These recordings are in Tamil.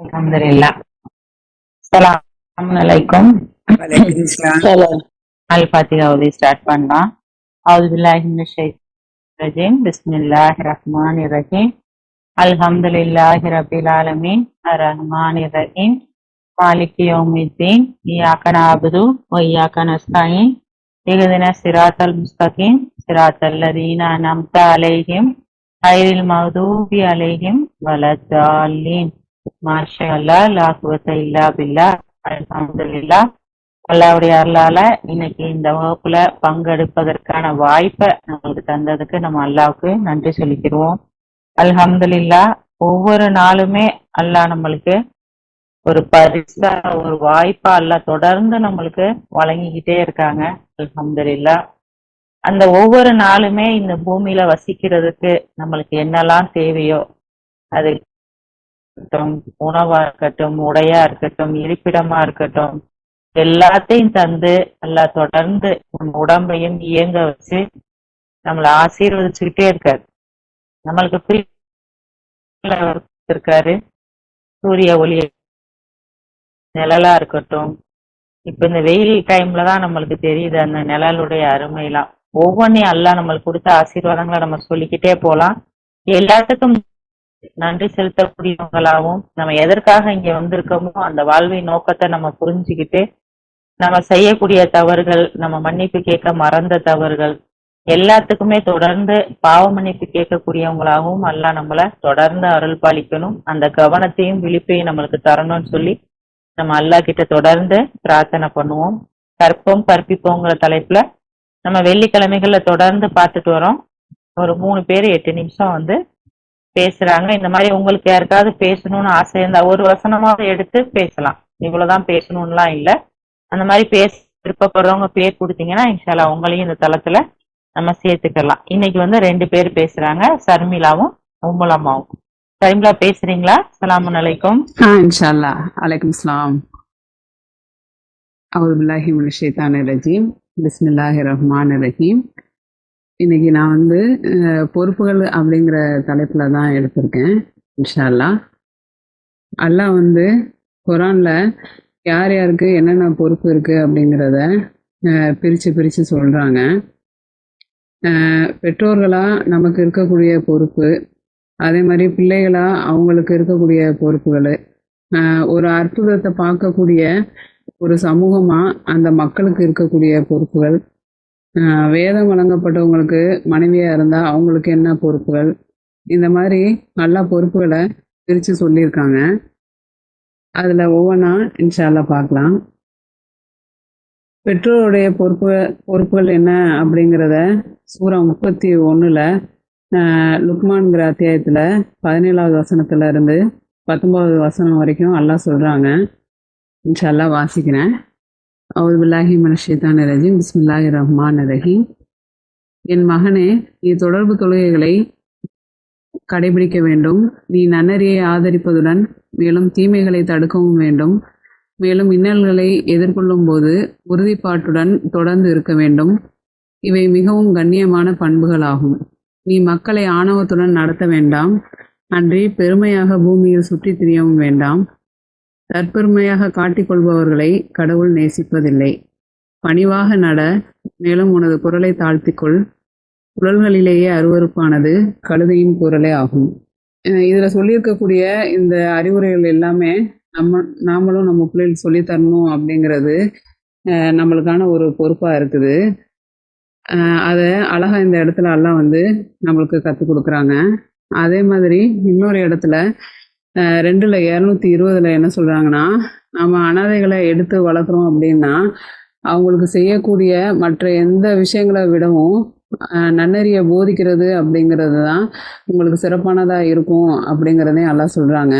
அல்ஹம்துலில்லாஹ். அஸ்ஸலாமு அலைக்கும். வலைக்கும் சலாம். அல்-ஃபாத்திஹா ஓதி ஸ்டார்ட் பண்ணலாம். அவுது பில்லாஹி மினஷ் ஷைத்தானிர் ரஜீம். பிஸ்மில்லாஹிர் ரஹ்மானிர் ரஹீம். அல்ஹம்துலில்லாஹி ரப்பில் ஆலமீன். அர்-ரஹ்மானிர் ரஹீம். மாலிகி யௌமித்தீன். இய்யாக நஅபுது வ இய்யாக நஸ்தஈன். இஹ்தினஸ் ஸிராத்தல் முஸ்தகீம். ஸிராத்தல் லதீன அன்அம்த அலைஹிம் கைரில் மக்தூபி அலைஹிம் வலத்தால்லீன். மாஷா அல்லாஹ், லா குவத்த இல்லா பில்லாஹ். அல்ஹம்துலில்லாஹ். அல்லாஹ்வுடைய அருளால இன்னைக்கு இந்த வகுப்புல பங்கெடுப்பதற்கான வாய்ப்பை நம்மளுக்கு தந்ததுக்கு நம்ம அல்லாஹ்வுக்கு நன்றி சொல்லிக்கிறோம். அல்ஹம்துலில்லாஹ். ஒவ்வொரு நாளுமே அல்லாஹ் நம்மளுக்கு ஒரு பரிசா, ஒரு வாய்ப்பா அல்லாஹ் தொடர்ந்து நம்மளுக்கு வழங்கிக்கிட்டே இருக்காங்க. அல்ஹம்துலில்லாஹ். அந்த ஒவ்வொரு நாளுமே இந்த பூமியில வசிக்கிறதுக்கு நம்மளுக்கு என்னெல்லாம் தேவையோ, அது இருக்கட்டும், உணவா இருக்கட்டும், உடையா இருக்கட்டும், இருப்பிடமா இருக்கட்டும், எல்லாத்தையும் தந்து அல்லாஹ் தொடர்ந்து நம்ம உடம்பையும் இயங்க வச்சு நம்மளை ஆசீர்வதிச்சுக்கிட்டே இருக்காரு. நம்மளுக்கு இருக்காரு. சூரிய ஒளி நிழலா இருக்கட்டும். இப்ப இந்த வெயில் டைம்ல தான் நம்மளுக்கு தெரியுது அந்த நிழலுடைய அருமைலாம். ஒவ்வொன்றையும் அல்லாஹ் நம்மளுக்கு கொடுத்த ஆசீர்வாதங்களை நம்ம சொல்லிக்கிட்டே போலாம். எல்லாத்துக்கும் நன்றி செலுத்தக்கூடியவங்களாகவும், நம்ம எதற்காக இங்க வந்திருக்கோமோ அந்த வாழ்வின் நோக்கத்தை நம்ம புரிஞ்சுக்கிட்டு, நம்ம செய்யக்கூடிய தவறுகள், நம்ம மன்னிப்பு கேட்க மறந்த தவறுகள் எல்லாத்துக்குமே தொடர்ந்து பாவ மன்னிப்பு கேட்கக்கூடியவங்களாகவும் அல்லாஹ் நம்மளை தொடர்ந்து அருள் பாலிக்கணும். அந்த கவனத்தையும் விழிப்பையும் நம்மளுக்கு தரணும்னு சொல்லி நம்ம அல்லாஹ் கிட்ட தொடர்ந்து பிரார்த்தனை பண்ணுவோம். கற்போம் கற்பிப்போங்கிற தலைப்புல நம்ம வெள்ளிக்கிழமைகள்ல தொடர்ந்து பார்த்துட்டு வரோம். ஒரு 3 பேர் 8 நிமிஷம் பேசுறாங்க. இந்த மாதிரி உங்களுக்கு யாருக்காவது பேசணும்னு ஆசை இருந்தா ஒரு வசனமாவது எடுத்து பேசலாம். இவ்வளவுதான் பேசணும்லாம் இல்ல. அந்த மாதிரி பேச விருப்பப்படுறவங்க பேர் கொடுத்தீங்கன்னா இன்ஷால்லா உங்களையும் இந்த தளத்துல நம்ம சேர்த்துக்கலாம். இன்னைக்கு 2 பேர் பேசுறாங்க, சர்மிளாவும் உம்முலம்மாவும். சர்மிளா பேசுறீங்களா? அஸ்ஸலாமு அலைக்கும். இன்ஷால்லா. அலைக்கும் சலாம். அவுது பில்லாஹி மினஷ் ஷைத்தானிர் ரஜீம். பிஸ்மில்லாஹிர் ரஹ்மானிர் ரஹீம். இன்னைக்கு நான் பொறுப்புகள் அப்படிங்கிற தலைப்புல தான் எடுத்திருக்கேன். இன்ஷால்லா. அல்லாஹ் குரான்ல யார் யாருக்கு என்னென்ன பொறுப்பு இருக்கு அப்படிங்கிறத பிரிச்சு சொல்றாங்க. பெற்றோர்களா நமக்கு இருக்கக்கூடிய பொறுப்பு, அதே மாதிரி பிள்ளைகளா அவங்களுக்கு இருக்கக்கூடிய பொறுப்புகள், ஒரு அற்புதத்தை பார்க்கக்கூடிய ஒரு சமூகமா அந்த மக்களுக்கு இருக்கக்கூடிய பொறுப்புகள், வேதம் வழங்கப்பட்டவங்களுக்கு மனைவியா இருந்தா அவங்களுக்கு என்ன பொறுப்புகள், இந்த மாதிரி நல்ல பொறுப்புகளை பிரிச்சு சொல்லியிருக்காங்க. அதுல ஒவ்வொன்றா இன்ஷால்லா பார்க்கலாம். பெற்றோருடைய பொறுப்புகள் என்ன அப்படிங்கிறத சூரா 31 லுக்மான்கிற அத்தியாயத்துல 17வது வசனத்துல இருந்து 19வது வசனம் வரைக்கும் அல்லாஹ் சொல்றாங்க. இன்ஷால்லா வாசிக்கிறேன். அவுது பில்லாஹி மினஷ் ஷைத்தானிர் ரஜீம். பிஸ்மில்லாஹிர் ரஹ்மானிர் ரஹீம். என் மகனே, நீ தொடர்பு தொழுகைகளை கடைபிடிக்க வேண்டும். நீ நன்னறியை ஆதரிப்பதுடன் மேலும் தீமைகளை தடுக்கவும் வேண்டும். மேலும் இன்னல்களை எதிர்கொள்ளும் போது உறுதிப்பாட்டுடன் தொடர்ந்து இருக்க வேண்டும். இவை மிகவும் கண்ணியமான பண்புகளாகும். நீ மக்களை ஆணவத்துடன் நடத்த வேண்டாம். அன்றி பெருமையாக பூமியில் சுற்றித் திரியவும் வேண்டாம். தற்பெருமையாக காட்டிக்கொள்பவர்களை கடவுள் நேசிப்பதில்லை. பணிவாக நட, மேலும் உனது குரலை தாழ்த்திக்கொள். குரல்களிலேயே அருவருப்பானது கழுதையின் குரலே ஆகும். இதுல சொல்லியிருக்கக்கூடிய இந்த அறிவுரைகள் எல்லாமே நாமளும் நம்ம பிள்ளைகளுக்கு சொல்லி தரணும் அப்படிங்கிறது நம்மளுக்கான ஒரு பொறுப்பா இருக்குது. அதை அழகா இந்த இடத்துல எல்லாம் நம்மளுக்கு கற்றுக் கொடுக்குறாங்க. அதே மாதிரி இன்னொரு இடத்துல 2:220 என்ன சொல்றாங்கன்னா, நம்ம அனாதைகளை எடுத்து வளர்க்குறோம் அப்படின்னா அவங்களுக்கு செய்யக்கூடிய மற்ற எந்த விஷயங்களை விடவும் நன்னறிய போதிக்கிறது அப்படிங்கிறது தான் உங்களுக்கு சிறப்பானதா இருக்கும் அப்படிங்கிறதையும் எல்லாம் சொல்றாங்க.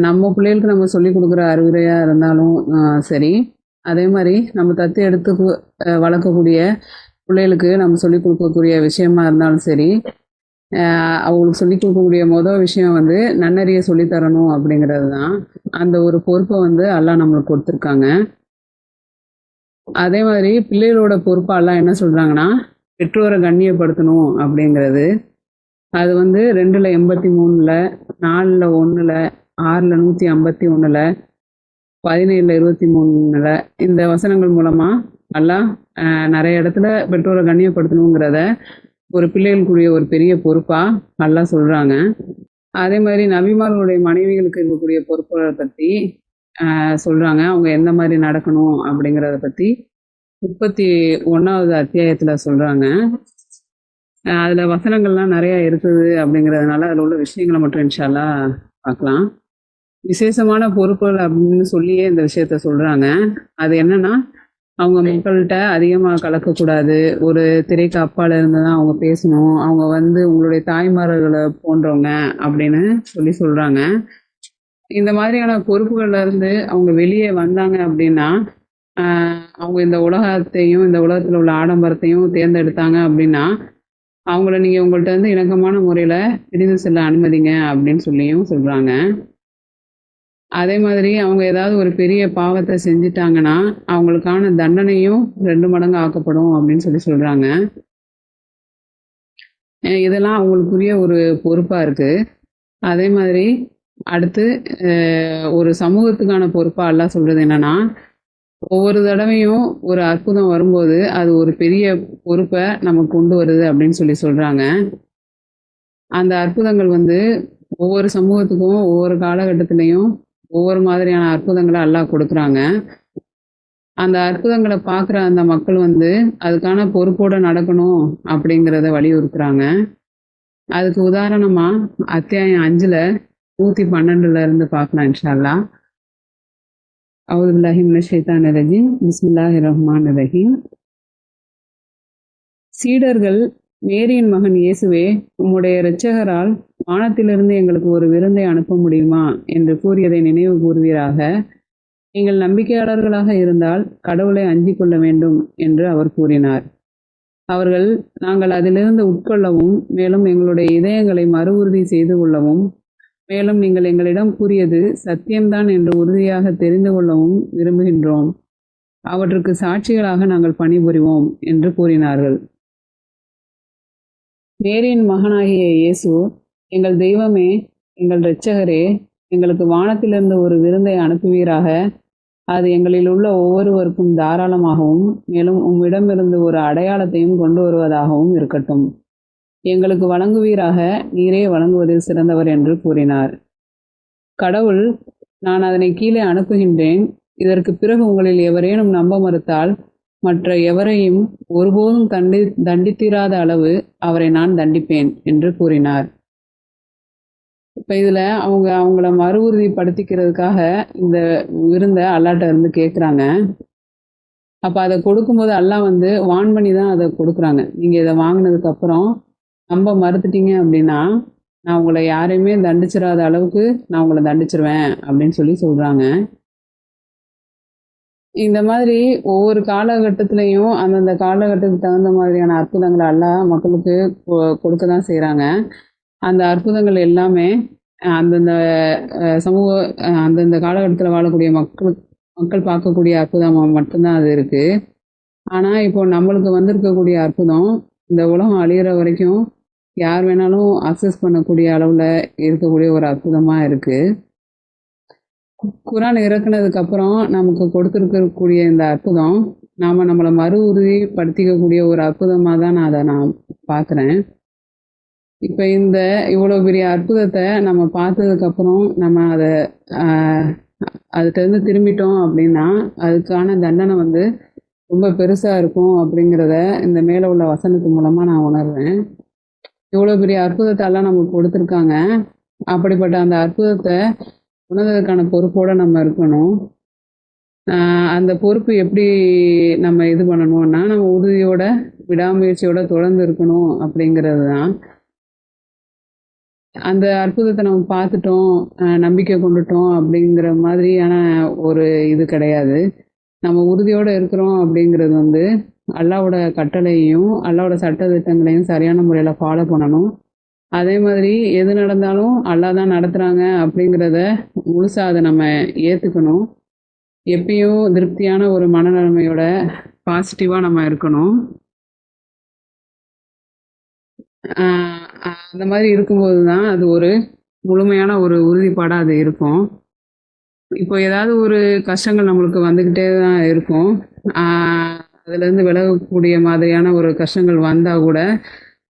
நம்ம பிள்ளைகளுக்கு நம்ம சொல்லி கொடுக்குற அறிவுரையா இருந்தாலும் சரி, அதே மாதிரி நம்ம தத்து எடுத்து வளர்க்கக்கூடிய பிள்ளைகளுக்கு நம்ம சொல்லி கொடுக்கக்கூடிய விஷயமா இருந்தாலும் சரி, அவங்களுக்கு சொல்லி கொடுக்கக்கூடிய மொதல் விஷயம் நன்னறிய சொல்லித்தரணும் அப்படிங்கிறது தான். அந்த ஒரு பொறுப்பை அல்லாஹ் நம்மளுக்கு கொடுத்துருக்காங்க. அதே மாதிரி பிள்ளைகளோட பொறுப்பா எல்லாம் என்ன சொல்றாங்கன்னா, பெற்றோரை கண்ணியப்படுத்தணும் அப்படிங்கிறது. அது 2:83, 4:1, 6ல் 151ல் 17ல் 23ல் இந்த வசனங்கள் மூலமா அல்லாஹ் நிறைய இடத்துல பெற்றோரை கண்ணியப்படுத்தணுங்கிறத ஒரு பிள்ளைகளுக்குரிய ஒரு பெரிய பொறுப்பா அல்லாஹ் சொல்றாங்க. அதே மாதிரி நபிமார்களுடைய மனைவிகளுக்கு இருக்கக்கூடிய பொறுப்புகளை பத்தி சொல்றாங்க. அவங்க எந்த மாதிரி நடக்கணும் அப்படிங்கிறத பத்தி 31வது அத்தியாயத்துல சொல்றாங்க. அதுல வசனங்கள்லாம் நிறைய இருக்குது அப்படிங்கிறதுனால அதுல உள்ள விஷயங்களை மட்டும் இன்ஷா அல்லாஹ் பார்க்கலாம். விசேஷமான பொறுப்புகள் அப்படின்னு சொல்லியே இந்த விஷயத்த சொல்றாங்க. அது என்னன்னா, அவங்க மக்கள்கிட்ட அதிகமா கலக்கக்கூடாது. ஒரு திரைக்கு அப்பால இருந்து தான் அவங்க பேசணும். அவங்க உங்களுடைய தாய்மார்களை போன்றவங்க அப்படின்னு சொல்றாங்க. இந்த மாதிரியான பொறுப்புகள்ல இருந்து அவங்க வெளியே வந்தாங்க அப்படின்னா, அவங்க இந்த உலகத்தையும் இந்த உலகத்துல உள்ள ஆடம்பரத்தையும் தேர்ந்தெடுத்தாங்க அப்படின்னா, அவங்கள நீங்க உங்கள்ட்ட இருந்து இணக்கமான முறையில பிரிந்து செல்ல அனுமதிங்க அப்படின்னு சொல்லியும் சொல்றாங்க. அதே மாதிரி அவங்க ஏதாவது ஒரு பெரிய பாவத்தை செஞ்சுட்டாங்கன்னா அவங்களுக்கான தண்டனையும் 2 மடங்கு ஆக்கப்படும் அப்படின்னு சொல்றாங்க. இதெல்லாம் அவங்களுக்குரிய ஒரு பொறுப்பா இருக்கு. அதே மாதிரி அடுத்து ஒரு சமூகத்துக்கான பொறுப்பா அல்லாஹ் சொல்றது என்னன்னா, ஒவ்வொரு தடவையும் ஒரு அற்புதம் வரும்போது அது ஒரு பெரிய பொறுப்பை நமக்கு கொண்டு வருது அப்படின்னு சொல்றாங்க. அந்த அற்புதங்கள் ஒவ்வொரு சமூகத்துக்கும் ஒவ்வொரு காலகட்டத்திலையும் ஒவ்வொரு மாதிரியான அற்புதங்களை அல்லாஹ் கொடுக்குறாங்க. அந்த அற்புதங்களை பார்க்குற அந்த மக்கள் அதுக்கான பொறுப்போட நடக்கணும் அப்படிங்கிறத வலியுறுத்துறாங்க. அதுக்கு உதாரணமா அத்தியாயம் 5ல் 112ல இருந்து பார்க்கலாம் இன்ஷா அல்லாஹ். அவுது பில்லாஹி மினஷ் ஷைத்தானிர் ரஜீம். பிஸ்மில்லாஹிர் ரஹ்மானிர் ரஹீம். சீடர்கள், மேரியின் மகன் இயேசுவே, உம்முடைய இரட்சகரால் வானத்திலிருந்து எங்களுக்கு ஒரு விருந்தை அனுப்ப முடியுமா என்று கூறியதை நினைவு கூர்வீராக. நீங்கள் நம்பிக்கையாளர்களாக இருந்தால் கடவுளை அஞ்சிக் கொள்ள வேண்டும் என்று அவர் கூறினார். அவர்கள், நாங்கள் அதிலிருந்து உட்கொள்ளவும் மேலும் எங்களுடைய இதயங்களை மறு உறுதி செய்து கொள்ளவும் மேலும் நீங்கள் எங்களிடம் கூறியது சத்தியம்தான் என்று உறுதியாக தெரிந்து கொள்ளவும் விரும்புகின்றோம். அவற்றுக்கு சாட்சிகளாக நாங்கள் பணிபுரிவோம் என்று கூறினார்கள். மேரியின் மகனாகிய இயேசு, எங்கள் தெய்வமே, எங்கள் இரட்சகரே, எங்களுக்கு வானத்திலிருந்து ஒரு விருந்தை அனுப்புவீராக. அது எங்களில் உள்ள ஒவ்வொருவருக்கும் தாராளமாகவும் மேலும் உம்மிடமிருந்து ஒரு அடையாளத்தையும் கொண்டு வருவதாகவும் இருக்கட்டும். எங்களுக்கு வழங்குவீராக, நீரே வழங்குவதில் சிறந்தவர் என்று கூறினார். கடவுள், நான் அதனை கீழே அனுப்புகின்றேன். இதற்கு பிறகு உங்களில் எவரேனும் நம்ப மறுத்தால் மற்ற எவரையும் ஒருபோதும் தண்டித்திராத அளவு அவரை நான் தண்டிப்பேன் என்று கூறினார். இப்ப இதுல அவங்கள மறு உறுதிப்படுத்திக்கிறதுக்காக இந்த விருந்தை அல்லாட்ட இருந்து கேட்குறாங்க. அப்ப அதை கொடுக்கும்போது அல்லாஹ் வான் பண்ணி தான் அதை கொடுக்குறாங்க. நீங்க இதை வாங்கினதுக்கு அப்புறம் நம்ப மறுத்துட்டீங்க அப்படின்னா நான் உங்களை யாரையுமே தண்டிச்சிடாத அளவுக்கு நான் உங்களை தண்டிச்சிருவேன் அப்படின்னு சொல்றாங்க. இந்த மாதிரி ஒவ்வொரு காலகட்டத்திலையும் அந்தந்த காலகட்டத்துக்கு தகுந்த மாதிரியான அற்புதங்களை அல்லாஹ் மக்களுக்கு கொடுக்க தான் செய்கிறாங்க. அந்த அற்புதங்கள் எல்லாமே அந்தந்த சமூக அந்தந்த காலகட்டத்தில் வாழக்கூடிய மக்கள் பார்க்கக்கூடிய அற்புதமாக மட்டும்தான் அது இருக்குது. ஆனால் இப்போ நம்மளுக்கு வந்திருக்கக்கூடிய அற்புதம் இந்த உலகம் அழியிற வரைக்கும் யார் வேணாலும் அக்சஸ் பண்ணக்கூடிய அளவில் இருக்கக்கூடிய ஒரு அற்புதமாக இருக்குது. குரான் இறக்குனதுக்கு அப்புறம் நமக்கு கொடுத்துருக்கக்கூடிய இந்த அற்புதம் நம்மளை மறு உறுதிப்படுத்திக்கக்கூடிய ஒரு அற்புதமாக தான் நான் பார்க்குறேன். இப்போ இந்த இவ்வளோ பெரிய அற்புதத்தை நம்ம பார்த்ததுக்கப்புறம் நம்ம அதுகிட்டருந்து திரும்பிட்டோம் அப்படின்னா அதுக்கான தண்டனை ரொம்ப பெருசாக இருக்கும் அப்படிங்கிறத இந்த மேலே உள்ள வசனத்து மூலமாக நான் உணர்றேன். இவ்வளோ பெரிய அற்புதத்தை எல்லாம் நமக்கு கொடுத்துருக்காங்க. அப்படிப்பட்ட அந்த அற்புதத்தை உணர்ந்ததுக்கான பொறுப்போடு நம்ம இருக்கணும். அந்த பொறுப்பு எப்படி நம்ம இது பண்ணணும்னா நம்ம உறுதியோட விடாமுயற்சியோட தொடர்ந்து இருக்கணும் அப்படிங்கிறது தான். அந்த அற்புதத்தை நம்ம பார்த்துட்டோம், நம்பிக்கை கொண்டுட்டோம் அப்படிங்கிற மாதிரியான ஒரு இது கிடையாது. நம்ம உறுதியோடு இருக்கிறோம் அப்படிங்கிறது அல்லாவோட கட்டளையையும் அல்லாவோட சட்ட திட்டங்களையும் சரியான முறையில் ஃபாலோ பண்ணணும். அதே மாதிரி எது நடந்தாலும் அல்லாஹ் தான் நடத்துகிறாங்க அப்படிங்கிறத முழுசாக அதை நம்ம ஏற்றுக்கணும். எப்பயும் திருப்தியான ஒரு மனநிலைமையோட பாசிட்டிவாக நம்ம இருக்கணும். அந்த மாதிரி இருக்கும்போது தான் அது ஒரு முழுமையான ஒரு உறுதிப்பாடா அது இருக்கும். இப்போ ஏதாவது ஒரு கஷ்டங்கள் நம்மளுக்கு வந்துக்கிட்டே தான் இருக்கும். அதுலேருந்து விலகக்கூடிய மாதிரியான ஒரு கஷ்டங்கள் வந்தா கூட,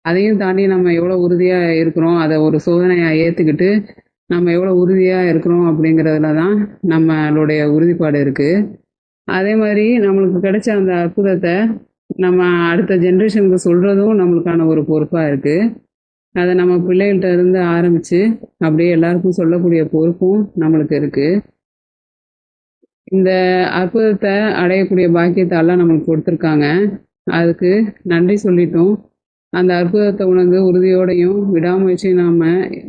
அதையும் தாண்டி நம்ம எவ்வளோ உறுதியா இருக்கிறோம், அத ஒரு சோதனையா ஏத்துக்கிட்டு, நம்ம எவ்வளோ உறுதியா இருக்கிறோம் அப்படிங்கிறதுல தான் நம்மளுடைய உறுதிப்பாடு இருக்கு. அதே மாதிரி நம்மளுக்கு கிடைச்ச அந்த அற்புதத்த நம்ம அடுத்த ஜெனரேஷனுக்கு சொல்றதும் நம்மளுக்கான ஒரு பொறுப்பா இருக்கு. அத நம்ம பிள்ளைகள்ட்ட இருந்து ஆரம்பிச்சு, அப்படியே எல்லாருக்கும் சொல்லக்கூடிய பொறுப்பும் நம்மளுக்கு இருக்கு. இந்த அற்புதத்த அடையக்கூடிய பாக்கியத்த அல்லாஹ் நம்மளுக்கு கொடுத்துருக்காங்க. அதுக்கு நன்றி சொல்லிட்டோம். அந்த அற்புதத்த உணர்ந்து உறுதியோடையும்,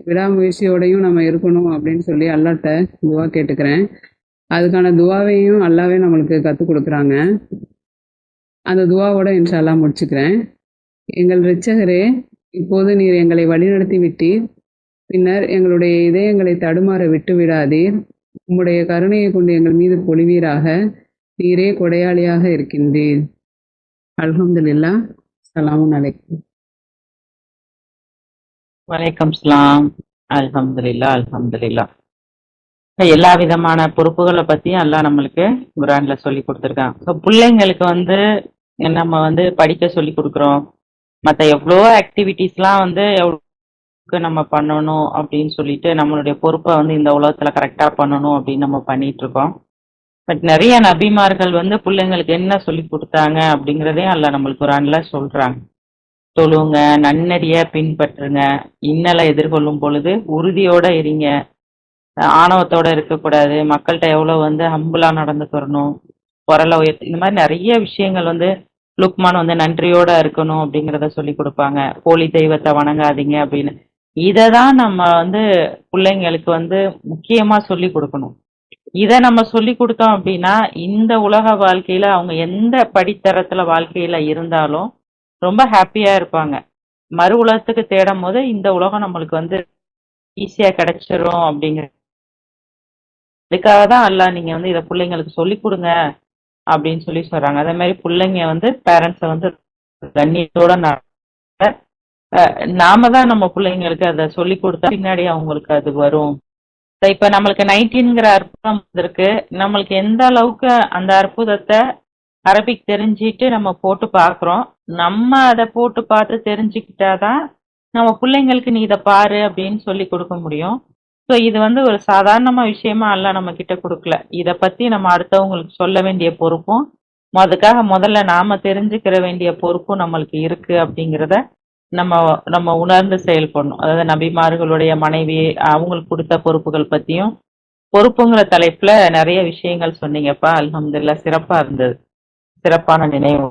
விடாமுயற்சியோடையும் நம்ம இருக்கணும் அப்படின்னு சொல்லி அல்லாஹ்ட்ட துவா கேட்டுக்கிறேன். அதுக்கான துவாவையும் அல்லாஹ்வே நம்மளுக்கு கத்துக் கொடுக்குறாங்க. அந்த துவாவோட இன்ஷா அல்லாஹ் முடிச்சுக்கிறேன். எங்கள் இரட்சகரே, இப்போது நீர் எங்களை வழிநடத்தி விட்டீர். பின்னர் எங்களுடைய இதயங்களை தடுமாற விட்டு விடாதீர். உம்முடைய கருணையை கொண்டு எங்கள் மீது பொழிவீராக. நீரே கொடையாளியாக இருக்கின்றீர். அல்ஹம்துலில்லாஹ். ஸலாமுன் அலைக்கும். வலைக்கம் சலாம். அல்ஹம்துலில்லாஹ், அல்ஹம்துலில்லாஹ். எல்லா விதமான பொறுப்புகளை பத்தியும் எல்லாம் நம்மளுக்கு குர்ஆன்ல சொல்லி கொடுத்துருக்காங்க. ஸோ பிள்ளைங்களுக்கு வந்து நம்ம வந்து படிக்க சொல்லி கொடுக்குறோம். மற்ற எவ்வளோ ஆக்டிவிட்டிஸ்லாம் வந்து எவ்வளோ நம்ம பண்ணணும் அப்படின்னு சொல்லிட்டு நம்மளுடைய பொறுப்பை வந்து இந்த உலகத்துல கரெக்டா பண்ணணும் அப்படின்னு நம்ம பண்ணிட்டு இருக்கோம். பட் நிறைய நபிமார்கள் வந்து பிள்ளைங்களுக்கு என்ன சொல்லி கொடுத்தாங்க அப்படிங்கிறதையும் அல்ல நம்மளுக்கு குர்ஆன்ல சொல்றாங்க. தொழுங்க, நன்னெறிய பின்பற்றுங்க, இன்னலை எதிர்கொள்ளும் பொழுது உறுதியோட இருங்க, ஆணவத்தோட இருக்கக்கூடாது, மக்கள்கிட்ட எவ்வளவு வந்து ஹம்புலா நடந்துக்கிறணும், குரலை உயர்த்தி, இந்த மாதிரி நிறைய விஷயங்கள் வந்து லுக்மான் வந்து நன்றியோட இருக்கணும் அப்படிங்கிறத சொல்லி கொடுப்பாங்க. போலி தெய்வத்தை வணங்காதீங்க அப்படின்னு. இதை தான் நம்ம வந்து பிள்ளைங்களுக்கு வந்து முக்கியமா சொல்லி கொடுக்கணும். இதை நம்ம சொல்லி கொடுத்தோம் அப்படின்னா இந்த உலக வாழ்க்கையில அவங்க எந்த படித்தரத்துல வாழ்க்கையில இருந்தாலும் ரொம்ப ஹாப்பியா இருப்பாங்க. மறு உலகத்துக்கு தேடும் போது இந்த உலகம் நம்மளுக்கு வந்து ஈஸியா கிடைச்சிரும் அப்படிங்கிற அதுக்காக தான் அல்லாஹ் நீங்க வந்து இதை பிள்ளைங்களுக்கு சொல்லி கொடுங்க அப்படின்னு சொல்லி சொல்றாங்க. அதே மாதிரி பிள்ளைங்க வந்து பேரண்ட்ஸை வந்து கண்ணியத்தோட நாம தான் நம்ம பிள்ளைங்களுக்கு அதை சொல்லி கொடுத்தா பின்னாடி அவங்களுக்கு அது வரும். இப்ப நம்மளுக்கு 19ங்கிற அற்புதம் இருக்கு. நம்மளுக்கு எந்த அளவுக்கு அந்த அற்புதத்தை அரபிக் தெரிஞ்சுட்டு நம்ம போட்டு பாக்குறோம். நம்ம அதை போட்டு பார்த்து தெரிஞ்சுக்கிட்டாதான் நம்ம பிள்ளைங்களுக்கு நீ இதை பாரு அப்படின்னு சொல்லி கொடுக்க முடியும். ஸோ இது வந்து ஒரு சாதாரணமா விஷயமா அல்ல நம்ம கிட்ட கொடுக்கல. இதை பத்தி நம்ம அடுத்தவங்களுக்கு சொல்ல வேண்டிய பொறுப்பும் அதுக்காக முதல்ல நாம தெரிஞ்சுக்கிற வேண்டிய பொறுப்பும் நம்மளுக்கு இருக்கு அப்படிங்கிறத நம்ம நம்ம உணர்ந்து செயல்படணும். அதாவது நபிமார்களுடைய மனைவி அவங்களுக்கு கொடுத்த பொறுப்புகள் பத்தியும் பொறுப்புங்கிற தலைப்புல நிறைய விஷயங்கள் சொன்னீங்கப்பா. அல்ஹம்துலில்லாஹ், சிறப்பா இருந்தது. சிறப்பான நினைவு.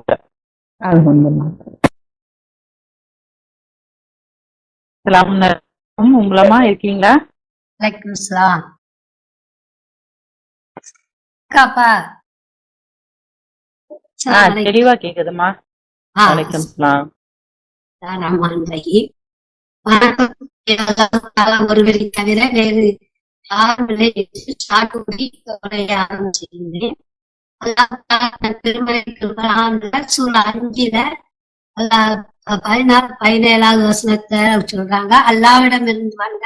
உங்களமா இருக்கீங்களா? வலைக்கும் சலாம். அக்காப்பா தெளிவா கேக்குதுமா. வலைக்கும் சலாம். ஒருவரை தவிர வேறு யாருமே சாட்டுப்படி ஆரம்பிச்சிருந்தேன். சூழ 5ல 16-17வது வசனத்தை சொல்றாங்க. அல்லாவிடம் இருந்து வந்த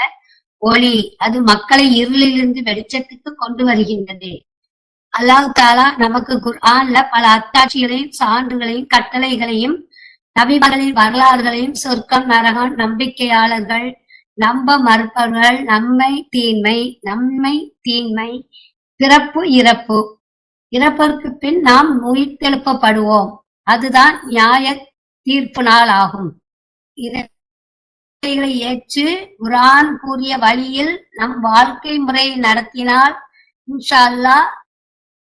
ஒளி அது மக்களை இருளிலிருந்து வெளிச்சத்துக்கு கொண்டு வருகின்றது. அல்லாஹ் தாலா நமக்கு குர்ஆன்ல பல அத்தாட்சிகளையும் சான்றுகளையும் கட்டளைகளையும் நபிகளின் வரலாறுகளையும் சொர்க்கம் நரகம் நம்பிக்கையாளர்கள் நம்ப மறுப்பவர்கள் நன்மை தீன்மை பிறப்பு இறப்பு இறப்பதற்கு பின் நாம் உயிர்த்தெழுப்பப்படுவோம். அதுதான் நியாய தீர்ப்பு நாள் ஆகும். இதை ஏற்று குர்ஆன் கூறிய வழியில் நம் வாழ்க்கை முறையை நடத்தினால் இன்ஷா அல்லாஹ்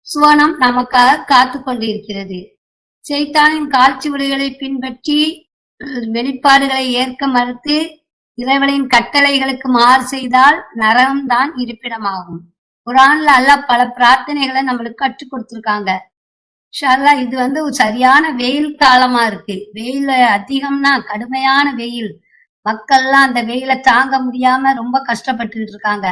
சுவனம் நமக்காக காத்து கொண்டிருக்கிறது. சைத்தானின் காழ்ச்சுவடுகளை பின்பற்றி வெளிப்பாடுகளை ஏற்க மறுத்து இறைவனின் கட்டளைகளுக்கு மாறு செய்தால் நரகம்தான் இருப்பிடமாகும். குர்ஆன்ல அல்லாஹ் பல பிரார்த்தனைகளை நம்மளுக்கு கற்றுக் கொடுத்திருக்காங்க. இன்ஷா அல்லாஹ் இது வந்து ஒரு சரியான வெயில் காலமா இருக்கு. வெயில் அதிகம்னா கடுமையான வெயில். மக்கள்லாம் அந்த வெயிலை தாங்க முடியாம ரொம்ப கஷ்டப்பட்டுக்கிட்டு இருக்காங்க.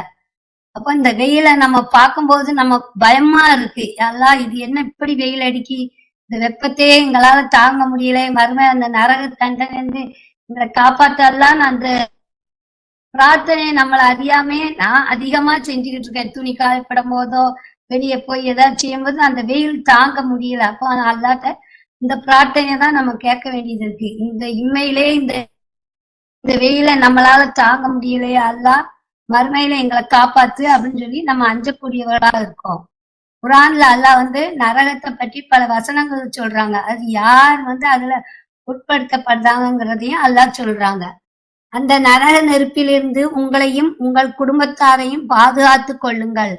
அப்ப இந்த வெயிலை நம்ம பார்க்கும்போது நம்ம பயமா இருக்கு. அல்லாஹ் இது என்ன இப்படி வெயில் அடிக்கி, இந்த வெப்பத்தையே எங்களால தாங்க முடியல, மறுமை அந்த நரக தண்டனை எங்களை காப்பாத்தலாம் அந்த பிரார்த்தனை நம்மளை அறியாமே நான் அதிகமா செஞ்சுக்கிட்டு இருக்கேன். துணி காயப்படும் போதோ வெளியே போய் ஏதாவது செய்யும்போது அந்த வெயில் தாங்க முடியல. அப்போ அல்லாட்ட இந்த பிரார்த்தனையை தான் நம்ம கேட்க வேண்டியது இருக்கு. இந்த இம்மையிலே இந்த வெயில நம்மளால தாங்க முடியலையே அல்லா, மறுமையில எங்களை காப்பாத்து அப்படின்னு சொல்லி நம்ம அஞ்சக்கூடியவர்களா இருக்கோம். குரான்ல அல்லாஹ் நரகத்தை பற்றி பல வசனங்கள் சொல்றாங்க. அது யார் அதுல உட்படுத்தப்படுறாங்கிறதையும் அல்லாஹ் சொல்றாங்க. அந்த நரக நெருப்பிலிருந்து உங்களையும் உங்கள் குடும்பத்தாரையும் பாதுகாத்து கொள்ளுங்கள்.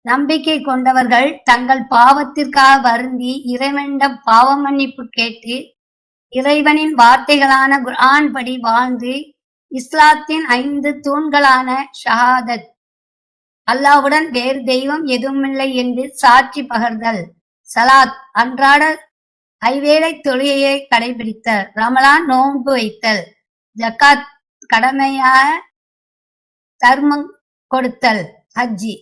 நம்பிக்கை கொண்டவர்கள் தங்கள் பாவத்திற்காக வருந்தி இறைவனிடம் பாவ மன்னிப்பு கேட்டு இறைவனின் வார்த்தைகளான குர்ஆன் படி வாழ்ந்து இஸ்லாத்தின் 5 தூண்களான ஷஹாதத், அல்லாஹ்வுடன் வேறு தெய்வம் எதுவுமில்லை என்று சாட்சி பகர்தல், சலாத் அன்றாட ஐவேளை தொழுகையை கடைபிடித்தல், ரமலான் நோன்பு வைத்தல், ஜக்காத் கடமையாக தர்மம் கொடுத்தல், ஹஜ்ஜி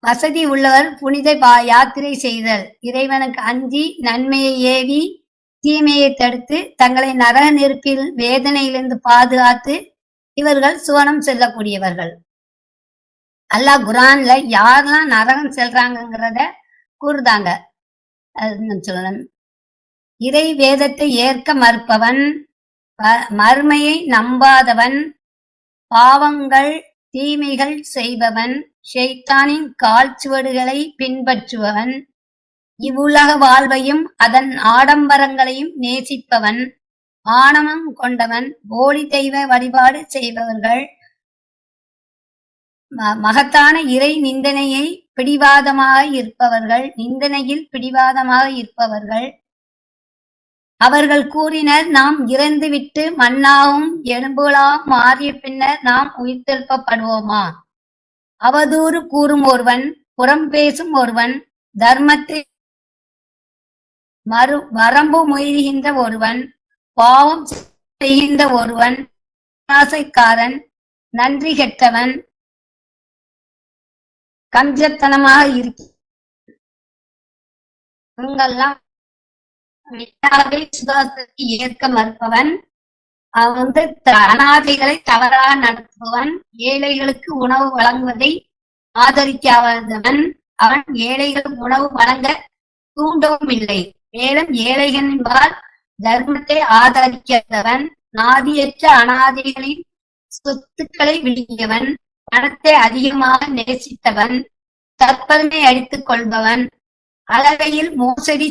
வசதி உள்ளவர் புனித யாத்திரை செய்தல், இறைவனுக்கு அஞ்சி நன்மையை ஏவி தீமையை தடுத்து தங்களை நரக நெருப்பில் வேதனையிலிருந்து பாதுகாத்து இவர்கள் சுவனம் செல்லக்கூடியவர்கள். அல்லாஹ் குர்ஆன்ல யாரெல்லாம் நரகம் செல்றாங்கிறத கூறுதாங்க. சொல்லணும், இறை வேதத்தை ஏற்க மறுப்பவன், மறுமையை நம்பாதவன், பாவங்கள் தீமைகள் செய்பவன், ஷைத்தானின் கால்சுவடுகளை பின்பற்றுபவன், இவ்வுலக வாழ்வையும் அதன் ஆடம்பரங்களையும் நேசிப்பவன், ஆணவம் கொண்டவன், போலி தெய்வ வழிபாடு செய்பவர்கள், மகத்தான இறை நிந்தனையை பிடிவாதமாக இருப்பவர்கள், நிந்தனையில் பிடிவாதமாக இருப்பவர்கள். அவர்கள் கூறினர், நாம் இறந்துவிட்டு மண்ணாகவும் எலும்புகளாகவும் மாறிய பின்னர் நாம் உயிர்த்தெழுப்பப்படுவோமா? அவதூறு கூறும் ஒருவன், புறம் பேசும் ஒருவன், தர்மத்தை வரம்பு மீறுகின்ற ஒருவன், பாவம் செய்கின்ற ஒருவன், ஆசைக்காரன், நன்றி கெட்டவன், கஞ்சத்தனமாக இவங்கெல்லாம் சுகாசத்தை ஏற்க மறுப்பவன், அனாதைகளை தவறாக நடத்துபவன், ஏழைகளுக்கு உணவு வழங்குவதை ஆதரிக்காதவன், அவன் ஏழைகளுக்கு உணவு வழங்க தூண்டவும் இல்லை. மேலும் ஏழைகளின்பால் தர்மத்தை ஆதரிக்காதவன், நாதியற்ற அனாதைகளின் சொத்துக்களை விழுங்கியவன், பணத்தை அதிகமாக நேசித்தவன், தற்பெருமை அடித்துக் கொள்பவன், அளவையில் மோசடி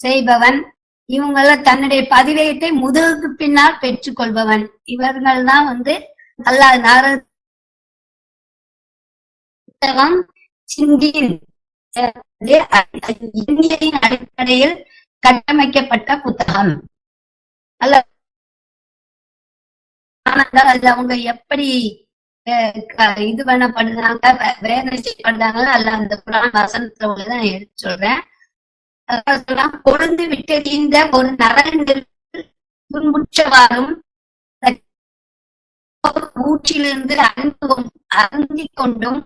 செய்பவன், இவங்கள தன்னுடைய பதிவேட்டை முதுகுக்கு பின்னால் பெற்றுக் கொள்பவன். இவர்கள் தான் அல்லாஹ் நரகம் சிந்தியின் அடிப்படையில் கட்டமைக்கப்பட்ட புத்தகம் அல்ல. அதுல அவங்க எப்படி இது பண்ணப்படுறாங்க, வேதனை செய்யப்படுறாங்களோ அல்ல அந்த புராண வசனத்துல உள்ளதான் எடுத்து சொல்றேன். பொழுது விட்டறிந்த ஒரு நரகத்தில் துன்புற்றவாறும் ஊற்றிலிருந்து அருந்திக் கொண்டும்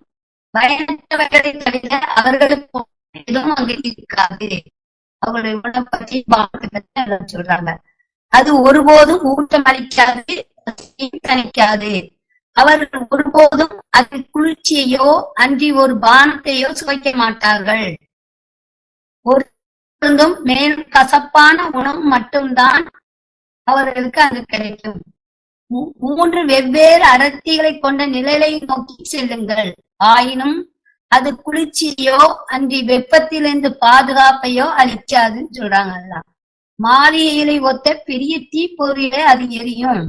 பயனற்றவர்களை தவிர அவர்களுக்கு எதுவும் அங்க இருக்காது. அவங்களுடைய உணவை பற்றி சொல்றாங்க. அது ஒருபோதும் ஊட்டம் அளிக்காது, தணிக்காது. அவர்கள் ஒருபோதும் அது குளிர்ச்சியையோ அன்றி ஒரு பானத்தையோ சுவைக்க மாட்டார்கள். ஒரு மேலும் கசப்பான உணவு மட்டும்தான் அவர்களுக்கு அங்கு கிடைக்கும். 3 வெவ்வேறு அடர்த்திகளை கொண்ட நிழலை நோக்கி செல்லுங்கள். ஆயினும் அது குளிர்ச்சியோ அன்றி வெப்பத்திலிருந்து பாதுகாப்பையோ அளிக்காதுன்னு சொல்றாங்க. மாளிகைகளை ஒத்த பெரிய தீப்பொறியில அது எரியும்.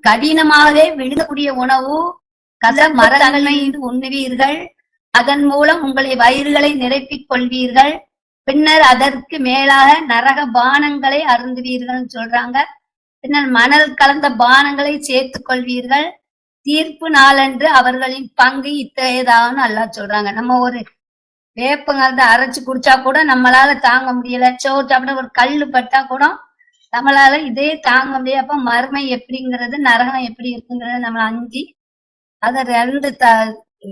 கடினமாகவே விழுகக்கூடிய உணவு மரங்களை உண்ணுவீர்கள். அதன் மூலம் உங்களை வயிறுகளை நிரப்பிக் கொள்வீர்கள். பின்னர் அதற்கு மேலாக நரக பானங்களை அருந்துவீர்கள் சொல்றாங்க. பின்னர் மணல் கலந்த பானங்களை சேர்த்துக் கொள்வீர்கள். தீர்ப்பு நாளன்று அவர்களின் பங்கு இத்தகையதான்னு அல்லாஹ் சொல்றாங்க. நம்ம ஒரு வேப்பங்கிறத அரைச்சு குடிச்சா கூட நம்மளால தாங்க முடியல. சோறு சாப்பிட ஒரு கல்லு பட்டா கூட நம்மளால இதே தாங்க முடியாது. அப்ப மறுமை எப்படிங்கிறது, நரகம் எப்படி இருக்குங்கிறத நம்ம அஞ்சி அதை 2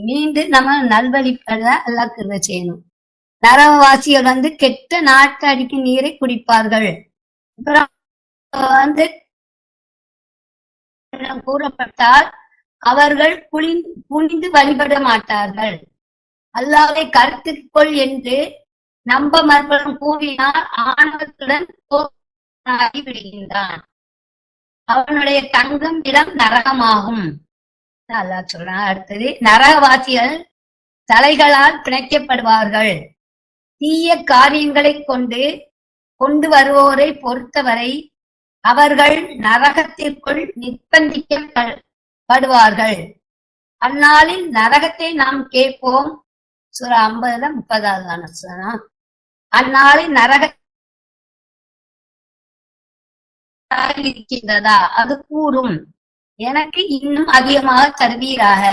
மீண்டு நம்ம நல்வழிப்பட எல்லாம் கிருபை செய்யணும். நரகவாசிகள் கெட்ட நாட்டு அடிக்கும் நீரை குடிப்பார்கள். அப்புறம் அவர்களிடம் கூறப்பட்டால் அவர்கள் குனிந்து வழிபட மாட்டார்கள். அல்லாஹ்வை கருத்துக்கொள் என்று நம்ப மறுபவன் கூறினால் ஆணவத்துடன் விடுகின்றான். அவனுடைய தங்கும் இடம் நரகமாகும். அல்லாஹ் சொல்றான். அடுத்தது, நரகவாசிகள் தலைகளால் பிணைக்கப்படுவார்கள். தீய காரியங்களை கொண்டு வருவோரை பொறுத்தவரை அவர்கள் நரகத்திற்குள் நிர்பந்திக்கப்படுவார்கள். அந்நாளில் நரகத்தை நாம் கேட்போம். சூரா 50:30 அந்நாளில் நரக இருக்கின்றதா? அது கூறும், எனக்கு இன்னும் அதிகமாக தருவீராக.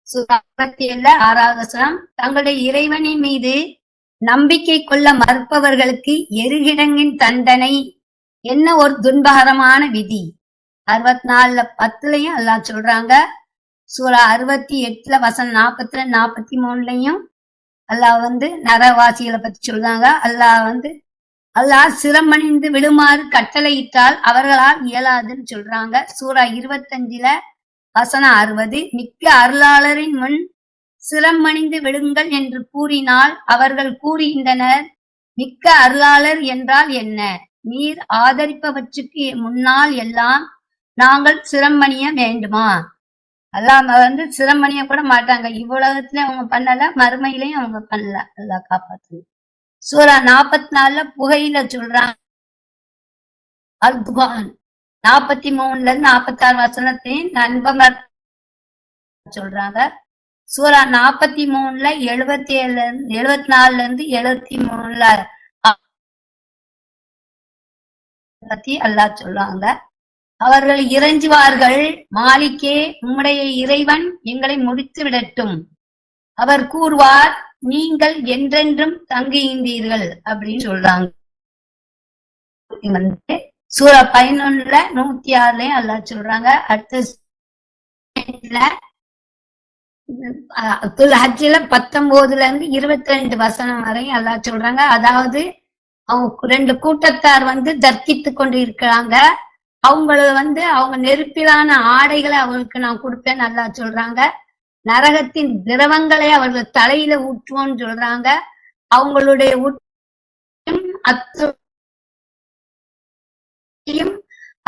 சூரா 57:6 தங்களுடைய இறைவனின் மீது நம்பிக்கை கொள்ள மறுப்பவர்களுக்கு எருகிடங்கின் தண்டனை என்ன ஒரு துன்பகரமான விதி. 64:10 அல்லாஹ் சொல்றாங்க. சூரா 68 வசனம் 42-43 அல்லாஹ் நரகவாசிகளை பத்தி சொல்றாங்க. அல்லாஹ் சிரமணிந்து விடுமாறு கட்டளையிட்டால் அவர்களால் இயலாதுன்னு சொல்றாங்க. சூரா 25 வசனம் 60 மிக்க அருளாளரின் முன் சிரமணிந்து விடுங்கள் என்று கூறினால் அவர்கள் கூறுகின்றனர், மிக்க அருளாளர் என்றால் என்ன? நீர் ஆதரிப்பவற்றுக்கு முன்னால் எல்லாம் நாங்கள் சிரமணிய வேண்டுமா? அல்லாஹ் சிரமணிய கூட மாட்டாங்க. இவ்வுலகத்திலே அவங்க பண்ணல, மறுமையிலையும் அவங்க பண்ணல. அல்லாஹ் காப்பாத்து. சூரா 44 புகையில சொல்றாங்க. அல்-துகான் 43-46 வசனத்தையும் நண்பர் சொல்றாங்க. சூரா 43 74-73 பத்தி அல்லாஹ் சொல்லுவாங்க. அவர்கள் இறைஞ்சுவார்கள், மாலிக்கே உம்முடைய இறைவன் எங்களை முடித்து விடட்டும். அவர் கூறுவார், நீங்கள் என்றென்றும் தங்குகின்றீர்கள் அப்படின்னு சொல்றாங்க. சூரா 11-106 அல்லாஹ் சொல்றாங்க. அடுத்த ஹஜ்ஜில 19-22 வசனம் வரை அல்லாஹ் சொல்றாங்க. அதாவது அவங்க 2 கூட்டத்தார் தர்க்கித்து கொண்டு இருக்கிறாங்க. அவங்கள அவங்க நெருப்பிலான ஆடைகளை அவங்களுக்கு நான் கொடுப்பேன்னு அல்லாஹ் சொல்றாங்க. நரகத்தின் திரவங்களை அவர்கள் தலையில ஊற்றுவோன்னு சொல்றாங்க. அவங்களுடைய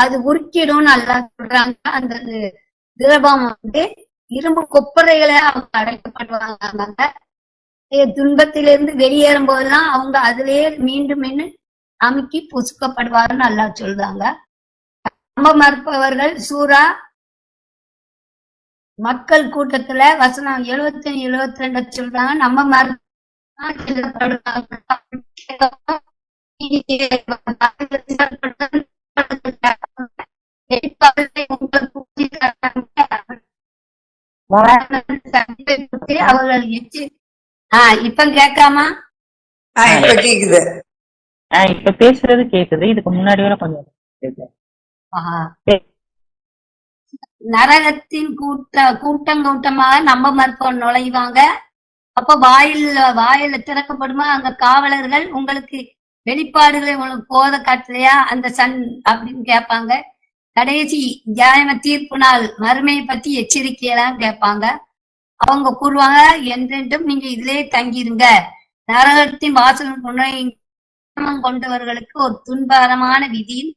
அது உருக்கிடும் அல்லாஹ் சொல்றாங்க. அந்த திரவம் இரும்பு கொப்பரைகளை அவங்க அடைக்கப்படுவாங்க. துன்பத்திலிருந்து வெளியேறும் போதெல்லாம் அவங்க அதிலேயே மீண்டும் அமுக்கி புசுக்கப்படுவாருன்னு அல்லாஹ் சொல்றாங்க. நம்ப மறுப்பவர்கள் சூரா மக்கள் கூட்டத்துல வசனம் 71-72 சொல்றாங்க. நம்ம அவர்கள் இப்ப கேட்காமா? இப்ப கேக்குது. இப்ப பேசுறது கேக்குது. இதுக்கு முன்னாடி வரை கொஞ்சம் நரகத்தின் கூட்டமாக நம்ப மறுப்போர் நுழைவாங்க. அப்ப வாயில திறக்கப்படுமா? அங்க காவலர்கள், உங்களுக்கு வெளிப்பாடுகளை உங்களுக்கு போத காட்டலையா அந்த சன் அப்படின்னு கேட்பாங்க. கடைசி நியாய தீர்ப்பு நாள் மறுமையை பத்தி எச்சரிக்கையெல்லாம் கேட்பாங்க. அவங்க கூறுவாங்க, என்றென்றும் நீங்க இதுலயே தங்கிருங்க. நரகத்தின் வாசல் கொண்டவர்களுக்கு ஒரு துன்பகரமான விதின்னு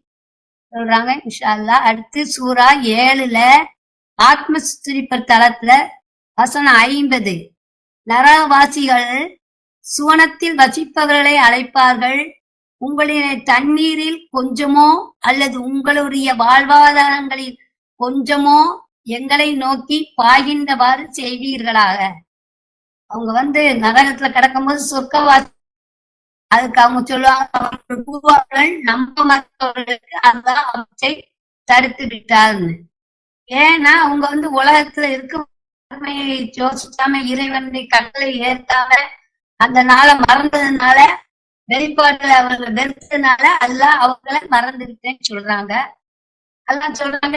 சொல்றாங்க. இன்ஷா அல்லாஹ். அடுத்து சூரா 7 ஆத்மஸ்துரிப்பர் தளத்துல வசனம் 50 நரகவாசிகள் சுவனத்தில் வசிப்பவர்களை அழைப்பார்கள். உங்களுடைய தண்ணீரில் கொஞ்சமோ அல்லது உங்களுடைய வாழ்வாதாரங்களில் கொஞ்சமோ எங்களை நோக்கி பாய்கின்றவாறு செய்வீர்களாக. அவங்க நரகத்துல கிடக்கும்போது சொர்க்கவாசி அதுக்கு அவங்க சொல்லுவாங்க, நம்ப மற்றவர்களுக்கு அதான் அவற்றை தடுத்து விட்டார்னு. ஏன்னா அவங்க உலகத்துல இருக்க யோசிக்காம இறைவனுடைய கட்டளை ஏற்காம அந்த நாளை மறந்ததுனால, வெளிப்பாடுல அவர்கள் வெறுத்ததுனால அல்லாஹ் அவங்கள மறந்துவிட்டேன்னு சொல்றாங்க. அல்லாஹ் சொல்றாங்க,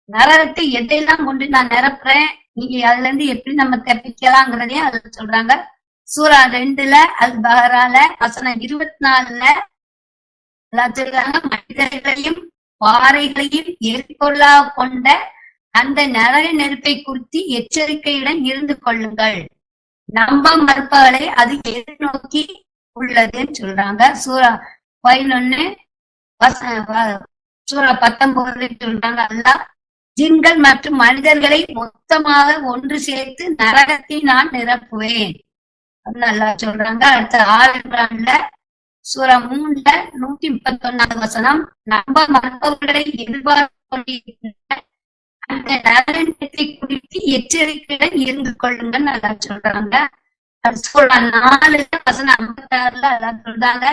நரகத்தை எதையெல்லாம் கொண்டு நான் நிரப்புறேன், நீங்க அதுல இருந்து எப்படி நம்ம தப்பிக்கலாங்கிறதையும் அதுல சொல்றாங்க. சூரா 2 அல்-பஹரால வசனம் 24 அல்லாஹ் சொல்றாங்க, மனிதர்களையும் பாறைகளையும் எரிபொருளாக கொண்ட அந்த நரக நெருப்பை குறித்து எச்சரிக்கையுடன் இருந்து கொள்ளுங்கள். நம்ப மறுப்பவர்களை அது எதிர்நோக்கி உள்ளதுன்னு சொல்றாங்க. சூரா 11 சூரா 19 சொல்றாங்க. அல்லாஹ் ஜின்கள் மற்றும் மனிதர்களை மொத்தமாக ஒன்று சேர்த்து நரகத்தை நான் நிரப்புவேன் அப்படின்னு அல்லாஹ் சொல்றாங்க. அடுத்த ஆல்-இம்ரான்ல சூரா 3 131 வசனம், நம்ப மறுப்பவர்களை எதிர்பார்த்து கொண்டிருக்கின்ற அந்த நரகத்தை குறித்து எச்சரிக்கையுடன் இருந்து கொள்ளுங்கள் நல்லா சொல்றாங்க. சூரா 4 வசனம் 56 அதான் சொல்றாங்க,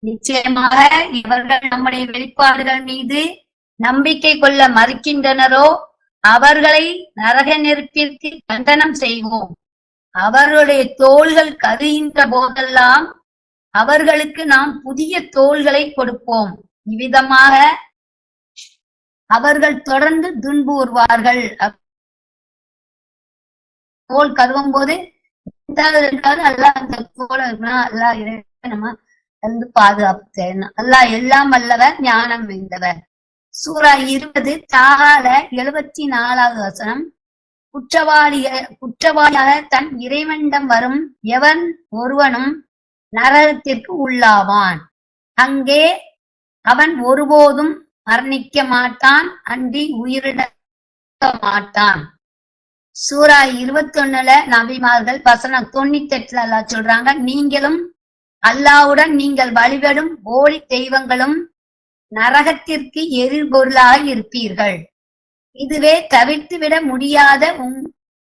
நிச்சயமாக இவர்கள் நம்முடைய வெளிப்பாடுகள் மீது நம்பிக்கை கொள்ள மறுக்கின்றனரோ அவர்களை நரக நெருப்பிற்கு கண்டனம் செய்வோம். அவர்களுடைய தோள்கள் கருகின்ற போதெல்லாம் அவர்களுக்கு நாம் புதிய தோள்களை கொடுப்போம். இவ்விதமாக அவர்கள் தொடர்ந்து துன்புறுவார்கள். தோல் கருவும் போது அல்லாஹ் அந்த தோலை அல்லாஹ் நம்ம வந்து பாதுகாப்பு அல்லாஹ் எல்லாம் வல்லவர், ஞானம் வெந்தவர். சூரா 20 தாகால 74 வசனம், குற்றவாளியாக தன் இறைவனிடம் வரும் எவன் ஒருவனும் நரகத்திற்கு உள்ளாவான். அங்கே அவன் ஒருபோதும் மரணிக்க மாட்டான், அன்றி உயிரிழக்க மாட்டான். சூரா 21 நபிமார்கள் வசனம் 98 அல்லாஹ் சொல்றாங்க, நீங்களும் அல்லாஹ்வுடன் நீங்கள் வழிபடும் போலி தெய்வங்களும் நரகத்திற்கு எரிபொருளாக இருப்பீர்கள். இதுவே தவிர்த்து விட முடியாத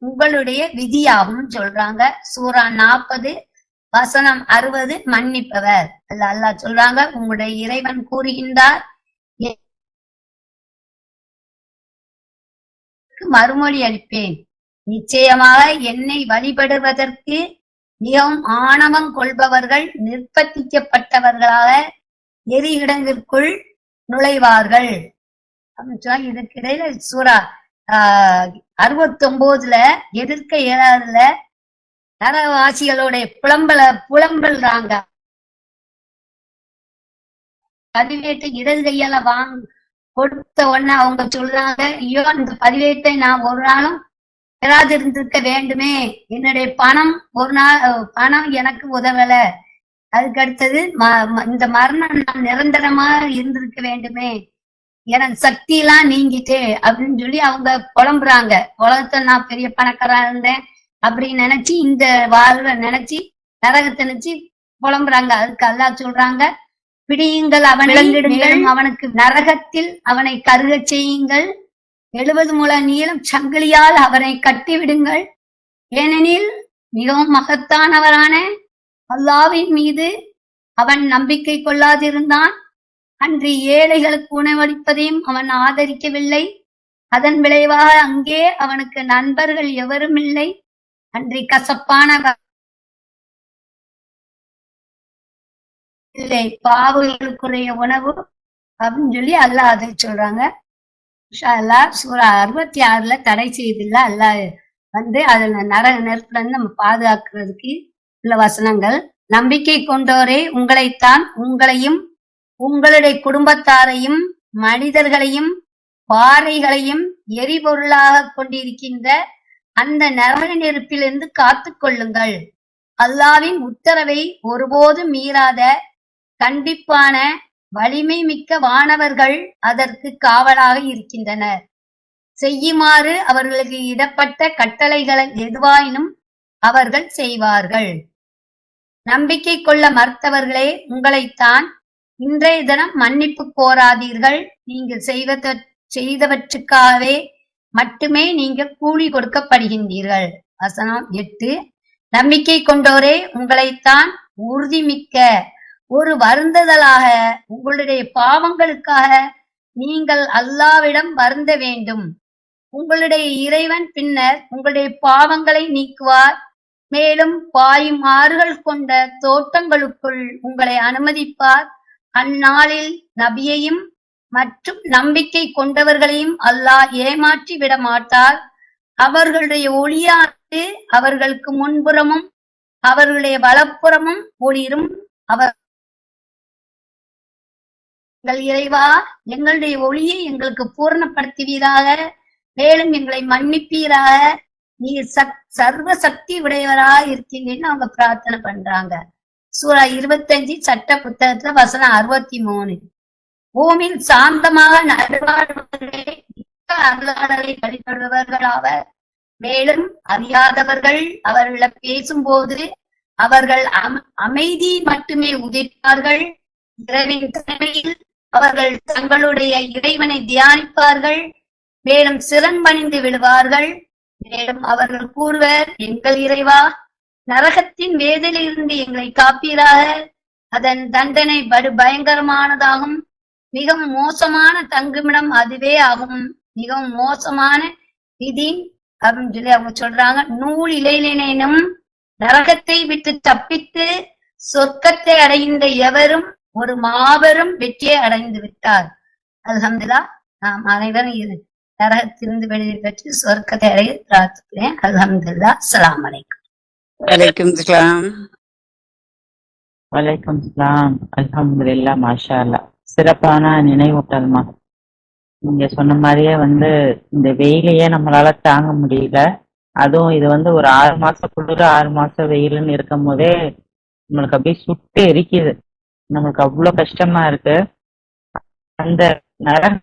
உங்களுடைய விதியாகும் சொல்றாங்க. சூரா 40 வசனம் 60 மன்னிப்பவர் அல்லாஹ் சொல்றாங்க, உங்களுடைய இறைவன் கூறுகின்றார், மறுமொழி அளிப்பேன். நிச்சயமாக என்னை வழிபடுவதற்கு மிகவும் ஆணவம் கொள்பவர்கள் நிர்பந்திக்கப்பட்டவர்களாக எரிகிடங்கிற்குள் நுழைவார்கள். இதுக்கிடையில சூரா 69 எதிர்க்க இயலாதுல நரகவாசிகளுடைய புலம்பல்றாங்க. பதிவேட்டை இடது கையால கொடுத்த உடனே அவங்க சொல்றாங்க, ஐயோ இந்த பதிவேட்டை நான் ஒரு நாளும் பெறாது இருந்திருக்க வேண்டுமே, என்னுடைய பணம் எனக்கு உதவல, அதுக்கு அடுத்தது இந்த மரணம் நான் நிரந்தரமா இருந்திருக்க வேண்டுமே, எனக்கு சக்தி எல்லாம் நீங்கிட்டே அப்படின்னு சொல்லி அவங்க புலம்புறாங்க. உலகத்துல நான் பெரிய பணக்காரா இருந்தேன் அப்படின்னு நினைச்சு, இந்த வாழ்வை நினைச்சு நரகத்தை நினைச்சு புலம்புறாங்க. அதுக்கு அல்லாஹ் சொல்றாங்க, பிடியுங்கள் அவனை, அவனுக்கு நரகத்தில் அவனை கருக செய்யுங்கள், 70 முழ நீளம் சங்கிலியால் அவனை கட்டிவிடுங்கள். ஏனெனில் மிகவும் மகத்தானவரான அல்லாஹ்வின் மீது அவன் நம்பிக்கை கொள்ளாதிருந்தான். அன்று ஏழைகளுக்கு உணவளிப்பதையும் அவன் ஆதரிக்கவில்லை. அதன் விளைவாக அங்கே அவனுக்கு நண்பர்கள் எவரும் இல்லை. அன்றி கசப்பான இல்லை பாவங்களுக்குரிய உணவு அப்படின்னு சொல்லி அல்லாஹ் அதை சொல்றாங்க. சூரா 66 தடை செய்தில்ல அல்லாஹ் வந்து அதுல நரக நெருப்புல இருந்து நம்ம பாதுகாக்கிறதுக்கு உள்ள வசனங்கள். நம்பிக்கை கொண்டோரே, உங்களைத்தான், உங்களையும் உங்களுடைய குடும்பத்தாரையும் மனிதர்களையும் பாறைகளையும் எரிபொருளாக கொண்டிருக்கின்ற அந்த நரக நெருப்பிலிருந்து காத்து கொள்ளுங்கள். அல்லாஹ்வின் உத்தரவை ஒருபோதும் மீறாத கண்டிப்பான வலிமை மிக்க வானவர்கள் அதற்கு காவலாக இருக்கின்றனர். செய்யுமாறு அவர்களுக்கு இடப்பட்ட கட்டளைகள் எதுவாயினும் அவர்கள் செய்வார்கள். நம்பிக்கை கொள்ள மறுத்தவர்களே, உங்களைத்தான், இன்றைய தினம் மன்னிப்பு கோராதீர்கள். நீங்கள் செய்தவற்றுக்காகவே மட்டுமே நீங்கள் கூலி கொடுக்கப்படுகின்றீர்கள். வசனம் 8, நம்பிக்கை கொண்டோரே, உங்களைத்தான் உறுதிமிக்க ஒரு வருந்துதலாக உங்களுடைய பாவங்களுக்காக நீங்கள் அல்லாஹ்விடம் வருந்த வேண்டும். உங்களுடைய இறைவன் பின்னர் உங்களுடைய பாவங்களை நீக்குவார். மேலும் பாயும் ஆறுகள் கொண்ட தோட்டங்களுக்குள் உங்களை அனுமதிப்பார். அந்நாளில் நபியையும் மற்றும் நம்பிக்கை கொண்டவர்களையும் அல்லாஹ் ஏமாற்றி விட மாட்டார். அவர்களுடைய ஒளியானது அவர்களுக்கு முன்புறமும் அவர்களுடைய வலப்புறமும் ஒளிரும். அவர் எங்கள் இறைவா, எங்களுடைய ஒளியை எங்களுக்கு பூரணப்படுத்துவீராக, மேலும் எங்களை மன்னிப்பீராக. நீ சர்வ சக்தி உடையவராக இருக்கீங்கன்னு அவங்க பிரார்த்தனை பண்றாங்க. சூரா 25 சட்ட புத்தகத்துல வசனம் 63. பூமியில் சாந்தமாக நடுவாடுவர்களே அருளாளரை வழிபடுபவர்கள் ஆவர். மேலும் அறியாதவர்கள் அவர்களை பேசும்போது அவர்கள் அமைதி மட்டுமே உதிர்ப்பார்கள். இரவின் தலைமையில் அவர்கள் தங்களுடைய இறைவனை தியானிப்பார்கள். மேலும் சிறன்பணிந்து விடுவார்கள். மேலும் அவர்கள் கூறுவர், எங்கள் இறைவா, நரகத்தின் வேதனையிலிருந்து எங்களை காப்பீராக. அதன் தண்டனை படு பயங்கரமானதாகும். மிகவும் மோசமான தங்குமிடம் அதுவே ஆகும். மிகவும் மோசமான விதி அப்படின்னு சொல்லி அவங்க சொல்றாங்க. நூல் இலையினும் நரகத்தை விட்டு தப்பித்து சொர்க்கத்தை அடைந்த எவரும் ஒரு மாபெரும் வெற்றியை அடைந்து விட்டார். அல்ஹம்துலில்லாஹ். நாம் அனைவரும் நரகத்திலிருந்து வெளியே பெற்று சொர்க்கத்தை அடைய பிரார்த்திக்கிறேன். அல்ஹம்துலில்லாஹ். அஸ்ஸலாமு அலைக்கும். வலைக்கும் சலாம். வலைக்கம் சலாம். அல்ஹம்துலில்லாஹ். மாஷா அல்லாஹ். சிறப்பான நினைவூட்டல்மா. நீங்க சொன்ன மாதிரியே இந்த வெயிலையே நம்மளால தாங்க முடியல. அதுவும் இது ஒரு 6 மாசம் குளிர் 6 மாசம் வெயிலுன்னு இருக்கும் போதே நம்மளுக்கு அப்படியே சுட்டு எரிக்குது. நம்மளுக்கு அவ்வளவு கஷ்டமா இருக்கு. அந்த நரகம்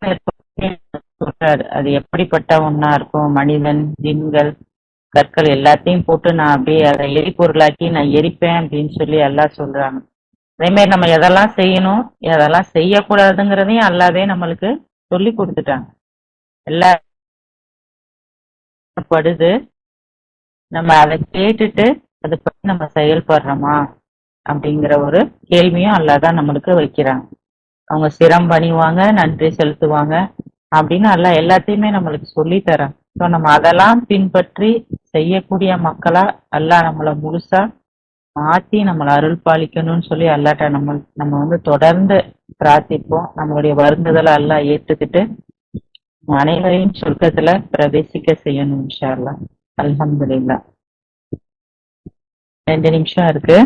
சொல்றாரு, அது எப்படிப்பட்ட ஒண்ணா இருக்கும். மனிதன், ஜின்கள், கற்கள் எல்லாத்தையும் போட்டு நான் அப்படியே அதை எரிபொருளாக்கி நான் எரிப்பேன் அப்படின்னு சொல்லி எல்லாம் சொல்றாங்க. அதே மாதிரி நம்ம எதெல்லாம் செய்யணும் எதெல்லாம் செய்யக்கூடாதுங்கிறதையும் அல்லாவே நம்மளுக்கு சொல்லி கொடுத்துட்டாங்க. எல்லாம் படுது, நம்ம அதை கேட்டுட்டு அதை பத்தி நம்ம செயல்படுறோமா அப்படிங்கிற ஒரு கேள்வியும் அல்லாதான் நம்மளுக்கு வைக்கிறாங்க. அவங்க சிரம் பணிவாங்க, நன்றி செலுத்துவாங்க அப்படின்னு எல்லாத்தையுமே நம்மளுக்கு சொல்லி தராங்க. ஸோ நம்ம அதெல்லாம் பின்பற்றி செய்யக்கூடிய மக்களா நம்மளை முழுசா மாத்தி நம்மளை அருள் பாலிக்கணும்னு சொல்லி அல்லாட்ட நம்ம தொடர்ந்து பிரார்த்திப்போம். நம்மளுடைய வருந்துதலை ஏற்றுக்கிட்டு அனைவரையும் சொர்க்கத்துல பிரவேசிக்க செய்யணும் இன்ஷா அல்லாஹ். அல்ஹம்துலில்லாஹ். 2 நிமிஷம் இருக்கு.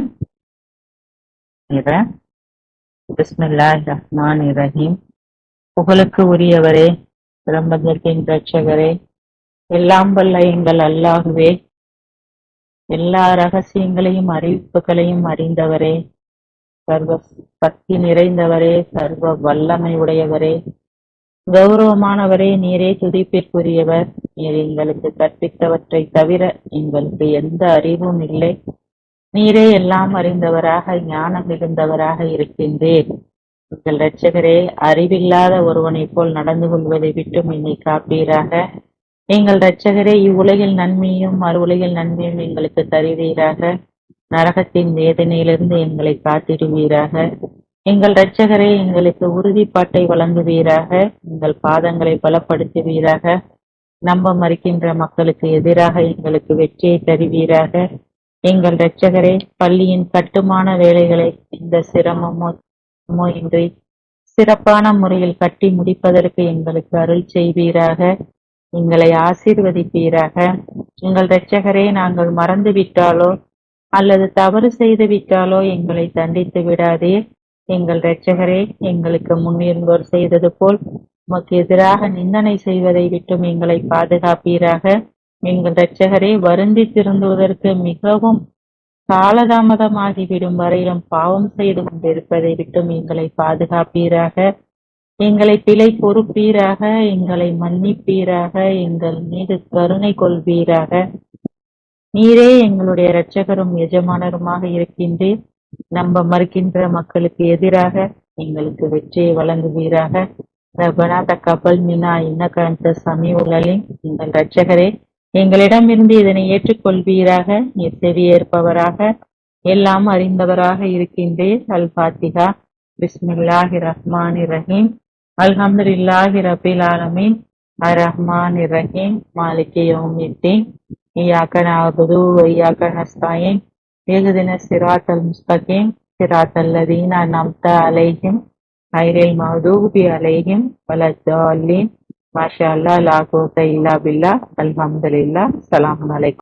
பிஸ்மில்லாஹிர் ரஹ்மானிர் ரஹீம். புகழுக்கு உரியவரே, பிரபஞ்சத்தின் ரட்சகரே, எல்லாம் வல்ல எங்கள் அல்லாஹுவே, எல்லா ரகசியங்களையும் அறிவிப்புகளையும் அறிந்தவரே, சர்வ சக்தி நிறைந்தவரே, சர்வ வல்லமை உடையவரே, கௌரவமானவரே, நீரே துதிப்பிற்குரியவர். நீர் எங்களுக்கு கற்பித்தவற்றை தவிர எங்களுக்கு எந்த அறிவும் இல்லை. நீரே எல்லாம் அறிந்தவராக ஞானம் மிகுந்தவராக இருக்கின்றேன். எங்கள் இரட்சகரே, அறிவில்லாத ஒருவனைப் போல் நடந்து கொள்வதை விட்டும் என்னை காப்பீராக. எங்கள் இரட்சகரே, இவ்வுலகில் நன்மையும் மறு உலகில் நன்மையும் எங்களுக்கு தருவீராக. நரகத்தின் வேதனையிலிருந்து எங்களை காத்திடுவீராக. எங்கள் இரட்சகரே, எங்களுக்கு உறுதிப்பாட்டை வழங்குவீராக. எங்கள் பாதங்களை பலப்படுத்துவீராக. நம்ப மறுக்கின்ற மக்களுக்கு எதிராக எங்களுக்கு வெற்றியை தருவீராக. எங்கள் இரட்சகரே, பள்ளியின் கட்டுமான வேலைகளை இந்த சிரமமோ இன்றி சிறப்பான முறையில் கட்டி முடிப்பதற்கு எங்களுக்கு அருள் செய்வீராக. எங்களை ஆசீர்வதிப்பீராக. எங்கள் இரட்சகரே, நாங்கள் மறந்து விட்டாலோ அல்லது தவறு செய்து விட்டாலோ எங்களை தண்டித்து விடாதே. எங்கள் இரட்சகரே, எங்களுக்கு முன்னிருந்தோர் செய்தது போல் உமக்கு எதிராக நிந்தனை செய்வதை விட்டும் எங்களை பாதுகாப்பீராக. எங்கள் இரட்சகரே, வருந்தி திருந்துவதற்கு மிகவும் காலதாமதமாகிவிடும் வரையிலும் பாவம் செய்து கொண்டிருப்பதை விட்டும் எங்களை பாதுகாப்பீராக. எங்களை பிழை பொறுப்பீராக. எங்களை மன்னிப்பீராக. எங்கள் மீது கருணை கொள்வீராக. நீரே எங்களுடைய இரட்சகரும் எஜமானருமாக இருக்கின்றீர். நம்ப மறுக்கின்ற மக்களுக்கு எதிராக எங்களுக்கு வெற்றியை வழங்குவீராக. ரப்பனா தக்கபல் மின்னா இன்னக அன்த ஸமீஉல் அலீம். எங்கள் இரட்சகரே, எங்களிடமிருந்து இதனை ஏற்றுக்கொள்வீராக. நீர் செவியேற்பவராக எல்லாம் அறிந்தவராக இருக்கின்றீர். அல் ஃபாத்திஹா. பிஸ்மில்லாஹிர் ரஹ்மானிர் ரஹீம். அல்ஹம்துலில்லாஹி ரப்பில் ஆலமீன். அர் ரஹ்மானிர் ரஹீம். மாலிகி யௌமித்தீன். இய்யாக நஅபுது வ இய்யாக நஸ்தஈன். இஹ்தினஸ் ஸிராத்தல் முஸ்தகீம். ஸிராத்தல் லதீன அன்அம்த அலைஹிம் கைரில் மக்தூபி அலைஹிம் வலத்தால்லீன். மாஷா அல்லாஹ், லா குவத்த இல்லா பில்லாஹ். அல்ஹம்துலில்லாஹ். ஸலாமு அலைக்கும்.